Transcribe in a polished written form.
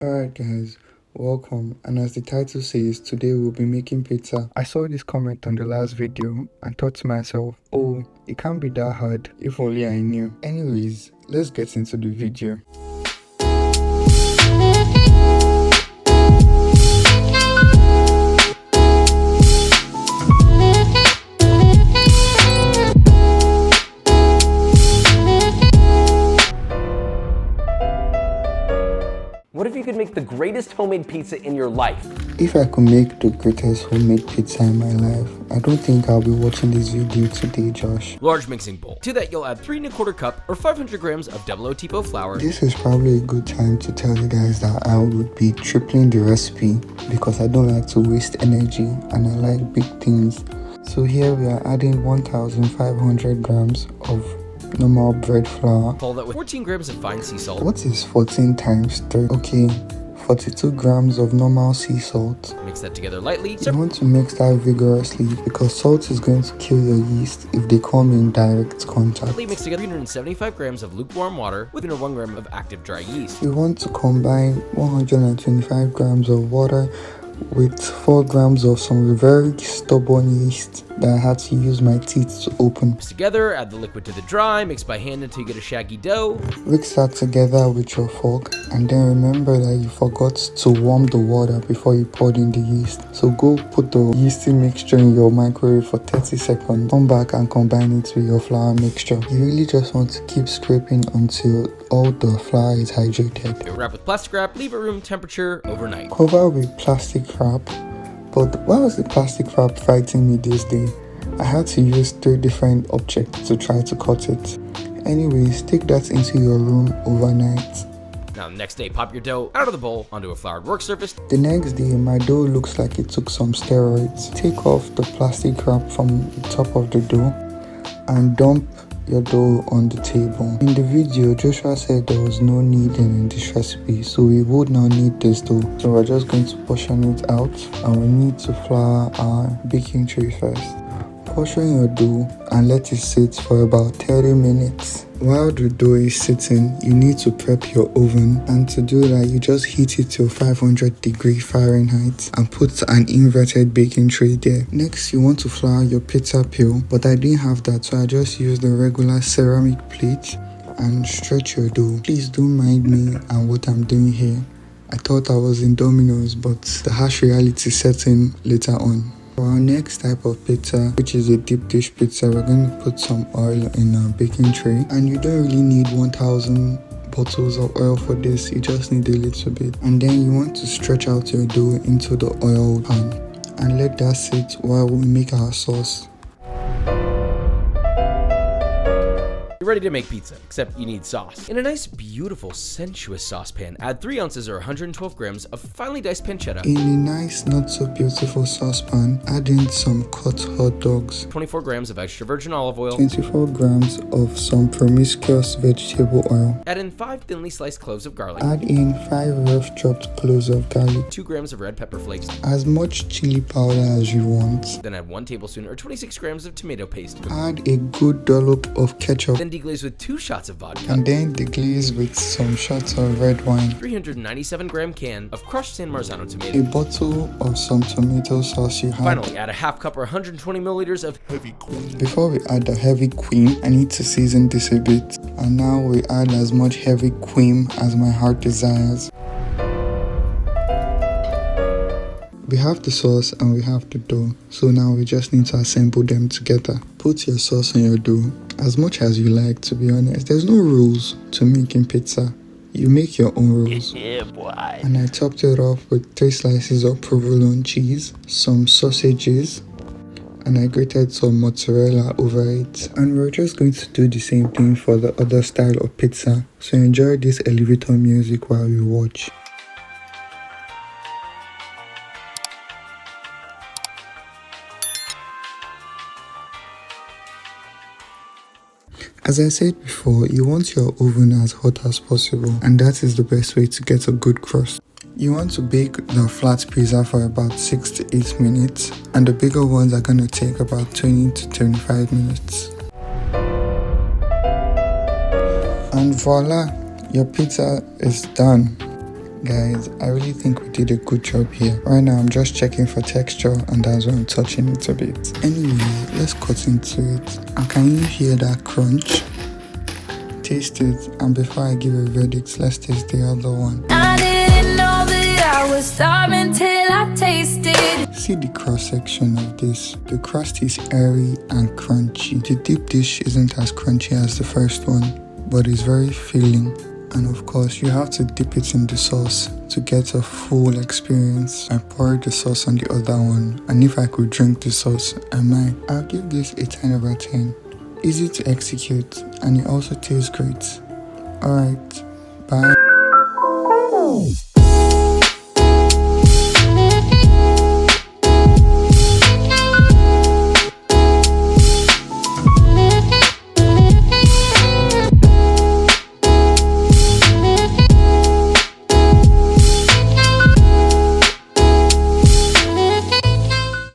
Alright guys, welcome, and as the title says, today we'll be making pizza. I saw this comment on the last video and thought to myself, oh, it can't be that hard, if only I knew. Anyways, let's get into the video. What if you could make the greatest homemade pizza in your life? If I could make the greatest homemade pizza in my life, I don't think I'll be watching this video today, Josh. Large mixing bowl. To that you'll add 3 1/4 cup or 500 grams of double O tipo flour. This is probably a good time to tell you guys that I would be tripling the recipe because I don't like to waste energy and I like big things. So here we are adding 1,500 grams of normal bread flour. Follow that with 14 grams of fine sea salt. What is 14 times 3? Okay, 42 grams of normal sea salt. Mix that together lightly. You want to mix that vigorously because salt is going to kill your yeast if they come in direct contact. Mix together 375 grams of lukewarm water with 1 gram of active dry yeast. You want to combine 125 grams of water with 4 grams of some very stubborn yeast that I had to use my teeth to open. Mix together, add the liquid to the dry, mix by hand until you get a shaggy dough. Mix that together with your fork and then remember that you forgot to warm the water before you poured in the yeast. So go put the yeasty mixture in your microwave for 30 seconds. Come back and combine it with your flour mixture. You really just want to keep scraping until all the flour is hydrated. Wrap with plastic wrap, leave at room temperature overnight. Cover with plastic wrap. But why was the plastic wrap fighting me this day? I had to use 3 different objects to try to cut it. Anyways, take that into your room overnight. Now the next day, pop your dough out of the bowl onto a floured work surface. The next day, my dough looks like it took some steroids. Take off the plastic wrap from the top of the dough and dump your dough on the table. In the video, Joshua said there was no kneading in this recipe, so we would not need this dough. So we're just going to portion it out and we need to flour our baking tray first. Portion your dough and let it sit for about 30 minutes. While the dough is sitting, you need to prep your oven, and to do that you just heat it to 500° Fahrenheit and put an inverted baking tray there. Next you want to flour your pizza peel, but I didn't have that, so I just used the regular ceramic plate and stretch your dough. Please don't mind me and what I'm doing here. I thought I was in Domino's, but the harsh reality set in later on. For our next type of pizza, which is a deep dish pizza, we're going to put some oil in our baking tray, and you don't really need 1,000 bottles of oil for this, you just need a little bit. And then you want to stretch out your dough into the oil pan and let that sit while we make our sauce. You're ready to make pizza, except you need sauce. In a nice, beautiful, sensuous saucepan, add 3 ounces or 112 grams of finely diced pancetta. In a nice, not so beautiful saucepan, add in some cut hot dogs, 24 grams of extra virgin olive oil, 24 grams of some promiscuous vegetable oil. Add in 5 thinly sliced cloves of garlic. Add in 5 rough chopped cloves of garlic. 2 grams of red pepper flakes. As much chili powder as you want. Then add 1 tablespoon or 26 grams of tomato paste. Add a good dollop of ketchup. Then deglaze with 2 shots of vodka. And then deglaze with some shots of red wine. 397 gram can of crushed San Marzano A tomato. bottle of some tomato sauce you have. Finally, add a half cup or 120 milliliters of heavy cream. Before we add the heavy cream, I need to season this a bit. And now we add as much heavy cream as my heart desires. We have the sauce and we have the dough, so now we just need to assemble them together. Put your sauce on your dough, as much as you like, to be honest. There's no rules to making pizza. You make your own rules. Yeah, boy. And I topped it off with 3 slices of provolone cheese, some sausages, and I grated some mozzarella over it. And we're just going to do the same thing for the other style of pizza, so enjoy this elevator music while you watch. As I said before, you want your oven as hot as possible, and that is the best way to get a good crust. You want to bake the flat pizza for about 6 to 8 minutes, and the bigger ones are going to take about 20 to 25 minutes. And voila, your pizza is done. Guys, I really think we did a good job here. Right now I'm just checking for texture and that's why I'm touching it a bit. Anyway, let's cut into it. And can you hear that crunch? Taste it, and before I give a verdict, let's taste the other one. I didn't know that I was starving till I tasted. See the cross section of this. The crust is airy and crunchy. The deep dish isn't as crunchy as the first one, but it's very filling. And of course, you have to dip it in the sauce to get a full experience. I poured the sauce on the other one, and if I could drink the sauce, I might. I'll give this a 10 over 10. Easy to execute, and it also tastes great. Alright, bye.